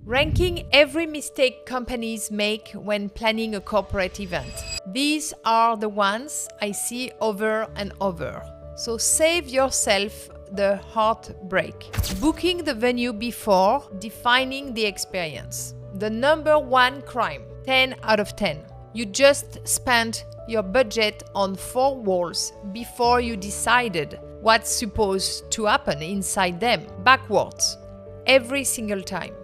Ranking every mistake companies make when planning a corporate event. These are the ones I see over and over. So save yourself the heartbreak. Booking the venue before defining the experience. The number one crime, 10 out of 10. You just spent your budget on 4 walls before you decided what's supposed to happen inside them. Backwards. Every single time.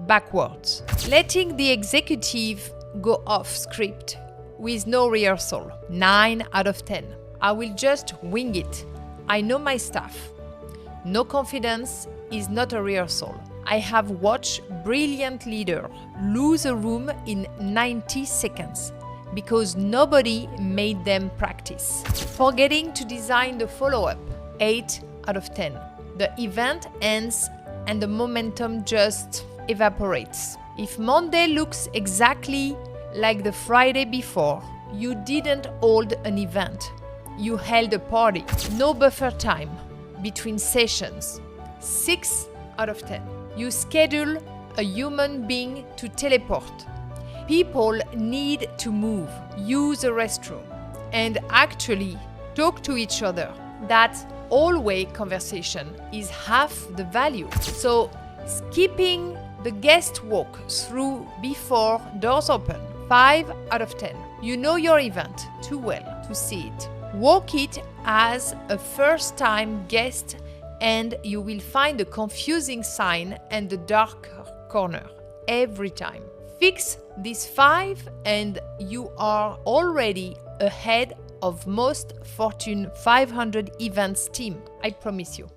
Backwards. Letting the executive go off script with no rehearsal. 9 out of 10. I will just wing it. I know my stuff. No confidence is not a rehearsal. I have watched brilliant leaders lose a room in 90 seconds because nobody made them practice. Forgetting to design the follow-up. 8 out of 10. The event ends and the momentum just evaporates. If Monday looks exactly like the Friday before, you didn't hold an event. You held a party. No buffer time between sessions. 6 out of 10. You schedule a human being to teleport. People need to move, use a restroom, and actually talk to each other. That all-way conversation is half the value. So skipping the guest walk through before doors open. 5 out of 10. You know your event too well to see it. Walk it as a first-time guest and you will find a confusing sign and the dark corner every time. Fix these 5 and you are already ahead of most Fortune 500 events team. I promise you.